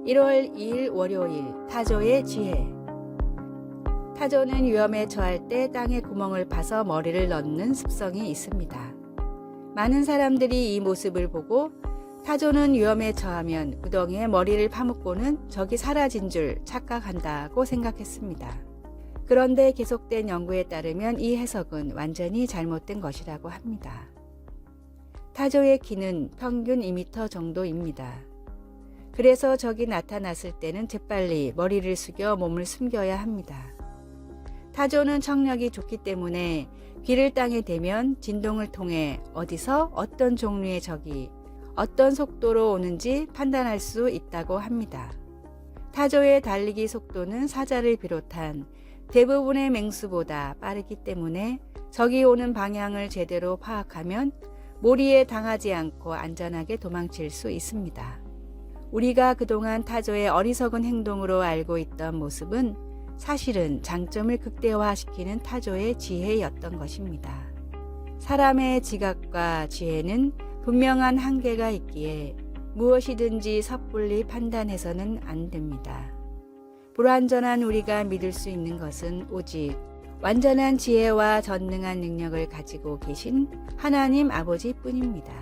1월 2일 월요일 타조의 지혜. 타조는 위험에 처할 때 땅에 구멍을 파서 머리를 넣는 습성이 있습니다. 많은 사람들이 이 모습을 보고 타조는 위험에 처하면 구덩이에 머리를 파묻고는 적이 사라진 줄 착각한다고 생각했습니다. 그런데 계속된 연구에 따르면 이 해석은 완전히 잘못된 것이라고 합니다. 타조의 키는 평균 2m 정도입니다. 그래서 적이 나타났을 때는 재빨리 머리를 숙여 몸을 숨겨야 합니다. 타조는 청력이 좋기 때문에 귀를 땅에 대면 진동을 통해 어디서 어떤 종류의 적이 어떤 속도로 오는지 판단할 수 있다고 합니다. 타조의 달리기 속도는 사자를 비롯한 대부분의 맹수보다 빠르기 때문에 적이 오는 방향을 제대로 파악하면 몰이에 당하지 않고 안전하게 도망칠 수 있습니다. 우리가 그동안 타조의 어리석은 행동으로 알고 있던 모습은 사실은 장점을 극대화시키는 타조의 지혜였던 것입니다. 사람의 지각과 지혜는 분명한 한계가 있기에 무엇이든지 섣불리 판단해서는 안 됩니다. 불완전한 우리가 믿을 수 있는 것은 오직 완전한 지혜와 전능한 능력을 가지고 계신 하나님 아버지뿐입니다.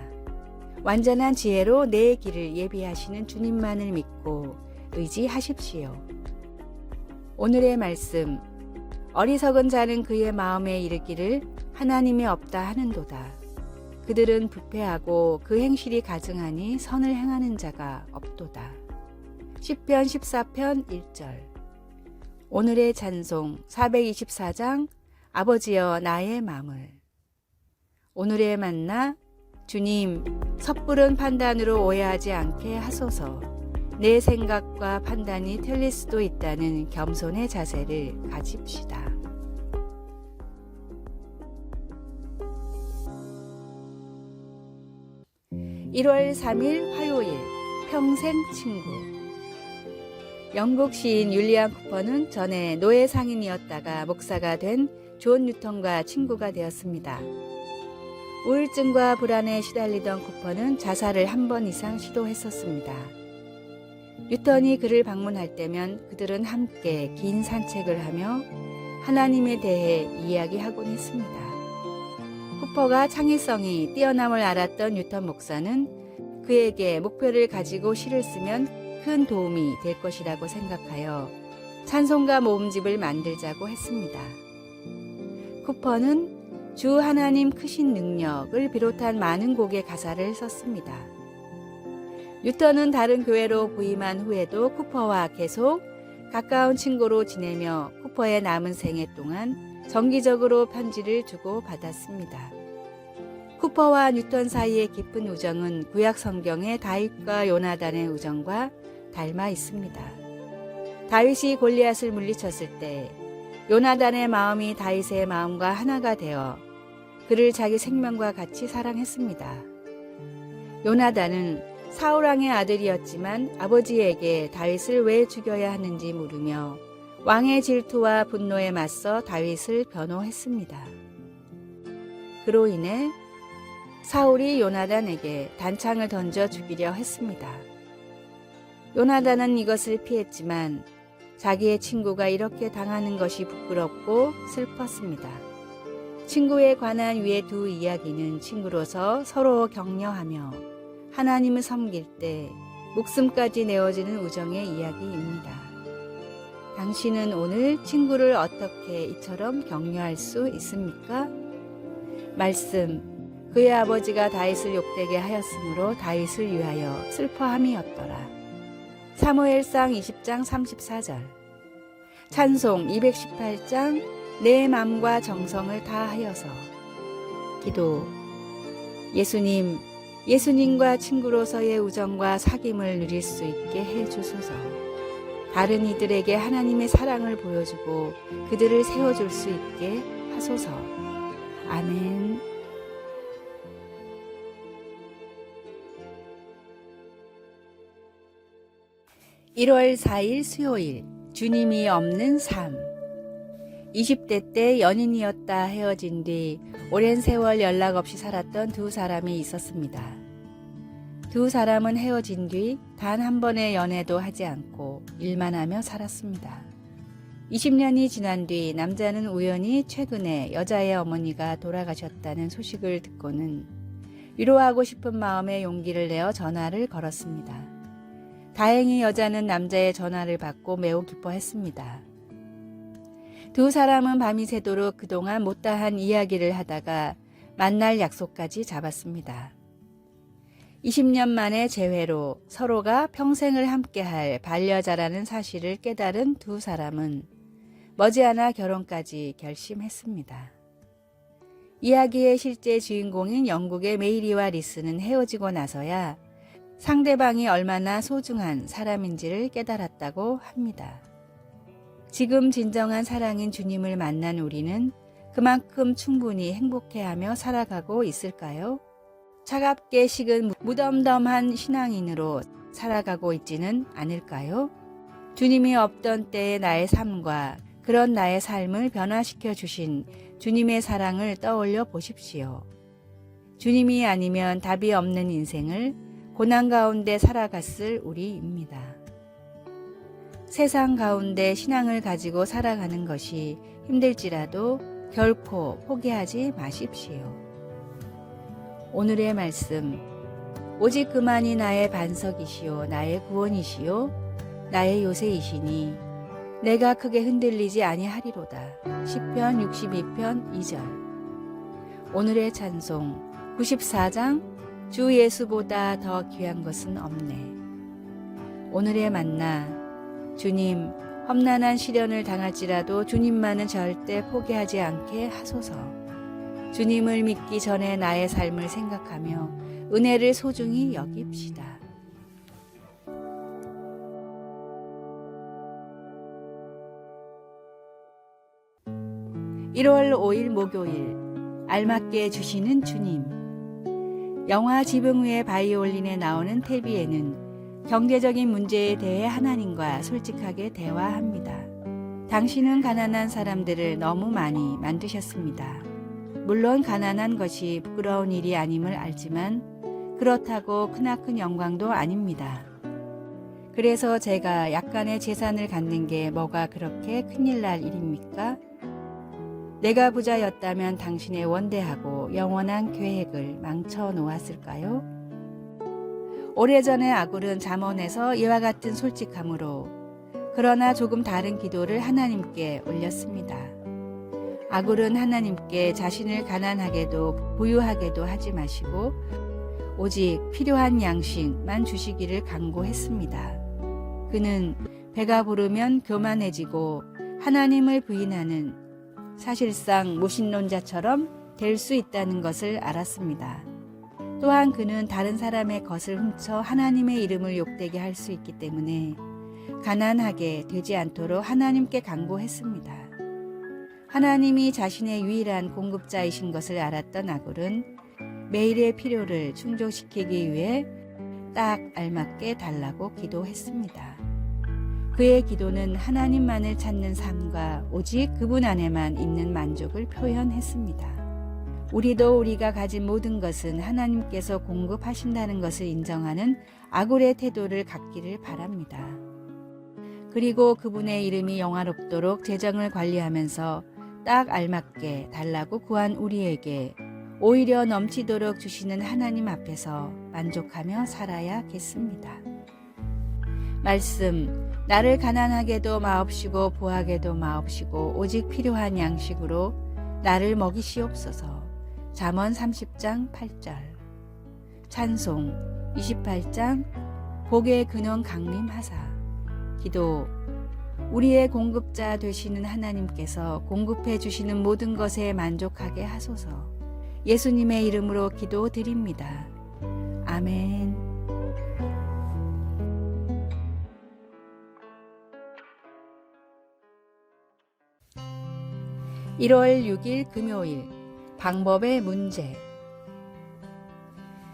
완전한 지혜로 내 길을 예비하시는 주님만을 믿고 의지하십시오. 오늘의 말씀, 어리석은 자는 그의 마음에 이르기를 하나님이 없다 하는도다. 그들은 부패하고 그 행실이 가증하니 선을 행하는 자가 없도다. 시편 14편 1절. 오늘의 찬송 424장 아버지여 나의 맘을. 오늘의 만나 주님 섣부른 판단으로 오해하지 않게 하소서. 내 생각과 판단이 틀릴 수도 있다는 겸손의 자세를 가집시다. (1월 3일) 화요일 평생 친구. 영국 시인 율리안 쿠퍼는 전에 노예 상인이었다가 목사가 된 존 뉴턴과 친구가 되었습니다. 우울증과 불안에 시달리던 쿠퍼는 자살을 한 번 이상 시도했었습니다. 뉴턴이 그를 방문할 때면 그들은 함께 긴 산책을 하며 하나님에 대해 이야기하곤 했습니다. 쿠퍼가 창의성이 뛰어남을 알았던 뉴턴 목사는 그에게 목표를 가지고 시를 쓰면 큰 도움이 될 것이라고 생각하여 찬송가 모음집을 만들자고 했습니다. 쿠퍼는 주 하나님 크신 능력을 비롯한 많은 곡의 가사를 썼습니다. 뉴턴은 다른 교회로 부임한 후에도 쿠퍼와 계속 가까운 친구로 지내며 쿠퍼의 남은 생애 동안 정기적으로 편지를 주고 받았습니다. 쿠퍼와 뉴턴 사이의 깊은 우정은 구약 성경의 다윗과 요나단의 우정과 닮아 있습니다. 다윗이 골리앗을 물리쳤을 때 요나단의 마음이 다윗의 마음과 하나가 되어 그를 자기 생명과 같이 사랑했습니다. 요나단은 사울왕의 아들이었지만 아버지에게 다윗을 왜 죽여야 하는지 물으며 왕의 질투와 분노에 맞서 다윗을 변호했습니다. 그로 인해 사울이 요나단에게 단창을 던져 죽이려 했습니다. 요나단은 이것을 피했지만 자기의 친구가 이렇게 당하는 것이 부끄럽고 슬펐습니다. 친구에 관한 위의 두 이야기는 친구로서 서로 격려하며 하나님을 섬길 때 목숨까지 내어지는 우정의 이야기입니다. 당신은 오늘 친구를 어떻게 이처럼 격려할 수 있습니까? 말씀, 그의 아버지가 다윗을 욕되게 하였으므로 다윗을 위하여 슬퍼함이었더라. 사무엘상 20장 34절. 찬송 218장 내 맘과 정성을 다하여서. 기도. 예수님, 예수님과 친구로서의 우정과 사귐을 누릴 수 있게 해주소서. 다른 이들에게 하나님의 사랑을 보여주고 그들을 세워줄 수 있게 하소서. 아멘. (1월 4일) 수요일 주님이 없는 삶. 20대 때 연인이었다 헤어진 뒤 오랜 세월 연락 없이 살았던 두 사람이 있었습니다. 두 사람은 헤어진 뒤 단 한 번의 연애도 하지 않고 일만 하며 살았습니다. 20년이 지난 뒤 남자는 우연히 최근에 여자의 어머니가 돌아가셨다는 소식을 듣고는 위로하고 싶은 마음에 용기를 내어 전화를 걸었습니다. 다행히 여자는 남자의 전화를 받고 매우 기뻐했습니다. 두 사람은 밤이 새도록 그동안 못다한 이야기를 하다가 만날 약속까지 잡았습니다. 20년 만에 재회로 서로가 평생을 함께할 반려자라는 사실을 깨달은 두 사람은 머지않아 결혼까지 결심했습니다. 이야기의 실제 주인공인 영국의 메이리와 리스는 헤어지고 나서야 상대방이 얼마나 소중한 사람인지를 깨달았다고 합니다. 지금 진정한 사랑인 주님을 만난 우리는 그만큼 충분히 행복해하며 살아가고 있을까요? 차갑게 식은 무덤덤한 신앙인으로 살아가고 있지는 않을까요? 주님이 없던 때의 나의 삶과 그런 나의 삶을 변화시켜 주신 주님의 사랑을 떠올려 보십시오. 주님이 아니면 답이 없는 인생을 고난 가운데 살아갔을 우리입니다. 세상 가운데 신앙을 가지고 살아가는 것이 힘들지라도 결코 포기하지 마십시오. 오늘의 말씀, 오직 그만이 나의 반석이시요 나의 구원이시요 나의 요새이시니 내가 크게 흔들리지 아니하리로다. 시편 62편 2절. 오늘의 찬송 94장 주 예수보다 더 귀한 것은 없네. 오늘의 만나 주님, 험난한 시련을 당할지라도 주님만은 절대 포기하지 않게 하소서. 주님을 믿기 전에 나의 삶을 생각하며 은혜를 소중히 여깁시다. (1월 5일) 목요일, 알맞게 주시는 주님. 영화 지붕 위의 바이올린에 나오는 테비에는 경제적인 문제에 대해 하나님과 솔직하게 대화합니다. 당신은 가난한 사람들을 너무 많이 만드셨습니다. 물론 가난한 것이 부끄러운 일이 아님을 알지만 그렇다고 크나큰 영광도 아닙니다. 그래서 제가 약간의 재산을 갖는 게 뭐가 그렇게 큰일 날 일입니까? 내가 부자였다면 당신의 원대하고 영원한 계획을 망쳐 놓았을까요? 오래전에 아굴은 잠언에서 이와 같은 솔직함으로 그러나 조금 다른 기도를 하나님께 올렸습니다. 아굴은 하나님께 자신을 가난하게도 부유하게도 하지 마시고 오직 필요한 양식만 주시기를 간구했습니다. 그는 배가 부르면 교만해지고 하나님을 부인하는 사실상 무신론자처럼 될 수 있다는 것을 알았습니다. 또한 그는 다른 사람의 것을 훔쳐 하나님의 이름을 욕되게 할 수 있기 때문에 가난하게 되지 않도록 하나님께 간구했습니다. 하나님이 자신의 유일한 공급자이신 것을 알았던 아굴은 매일의 필요를 충족시키기 위해 딱 알맞게 달라고 기도했습니다. 그의 기도는 하나님만을 찾는 삶과 오직 그분 안에만 있는 만족을 표현했습니다. 우리도 우리가 가진 모든 것은 하나님께서 공급하신다는 것을 인정하는 아굴의 태도를 갖기를 바랍니다. 그리고 그분의 이름이 영화롭도록 재정을 관리하면서 딱 알맞게 달라고 구한 우리에게 오히려 넘치도록 주시는 하나님 앞에서 만족하며 살아야겠습니다. 말씀, 나를 가난하게도 마옵시고 부하게도 마옵시고 오직 필요한 양식으로 나를 먹이시옵소서. 잠언 30장 8절. 찬송 28장 복의 근원 강림하사. 기도, 우리의 공급자 되시는 하나님께서 공급해 주시는 모든 것에 만족하게 하소서. 예수님의 이름으로 기도드립니다. 아멘. 1월 6일 금요일, 방법의 문제.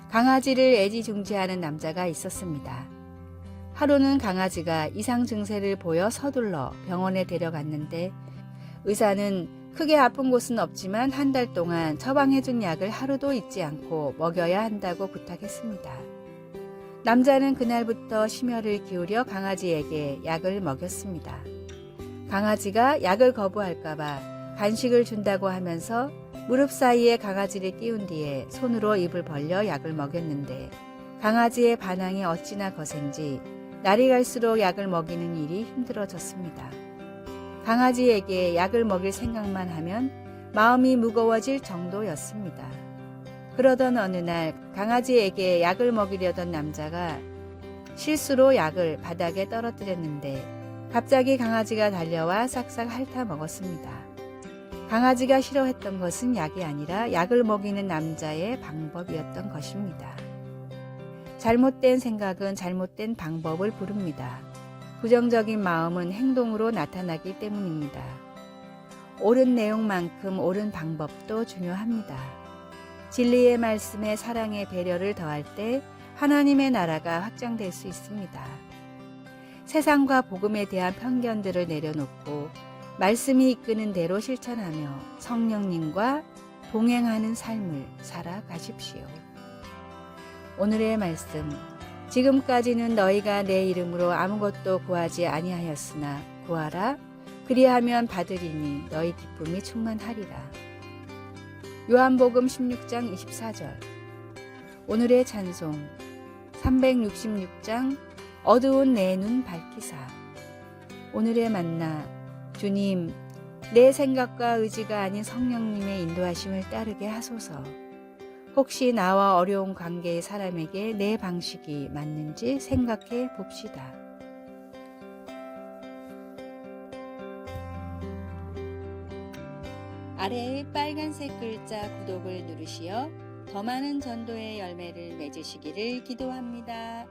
강아지를 애지중지하는 남자가 있었습니다. 하루는 강아지가 이상 증세를 보여 서둘러 병원에 데려갔는데 의사는 크게 아픈 곳은 없지만 한 달 동안 처방해준 약을 하루도 잊지 않고 먹여야 한다고 부탁했습니다. 남자는 그날부터 심혈을 기울여 강아지에게 약을 먹였습니다. 강아지가 약을 거부할까봐 간식을 준다고 하면서 무릎 사이에 강아지를 띄운 뒤에 손으로 입을 벌려 약을 먹였는데 강아지의 반항이 어찌나 거센지 날이 갈수록 약을 먹이는 일이 힘들어졌습니다. 강아지에게 약을 먹일 생각만 하면 마음이 무거워질 정도였습니다. 그러던 어느 날 강아지에게 약을 먹이려던 남자가 실수로 약을 바닥에 떨어뜨렸는데 갑자기 강아지가 달려와 싹싹 핥아 먹었습니다. 강아지가 싫어했던 것은 약이 아니라 약을 먹이는 남자의 방법이었던 것입니다. 잘못된 생각은 잘못된 방법을 부릅니다. 부정적인 마음은 행동으로 나타나기 때문입니다. 옳은 내용만큼 옳은 방법도 중요합니다. 진리의 말씀에 사랑의 배려를 더할 때 하나님의 나라가 확장될 수 있습니다. 세상과 복음에 대한 편견들을 내려놓고 말씀이 이끄는 대로 실천하며 성령님과 동행하는 삶을 살아가십시오. 오늘의 말씀. 지금까지는 너희가 내 이름으로 아무것도 구하지 아니하였으나 구하라. 그리하면 받으리니 너희 기쁨이 충만하리라. 요한복음 16장 24절. 오늘의 찬송 366장 어두운 내 눈 밝히사. 오늘의 만나. 주님, 내 생각과 의지가 아닌 성령님의 인도하심을 따르게 하소서. 혹시 나와 어려운 관계의 사람에게 내 방식이 맞는지 생각해 봅시다. 아래의 빨간색 글자 구독을 누르시어 더 많은 전도의 열매를 맺으시기를 기도합니다.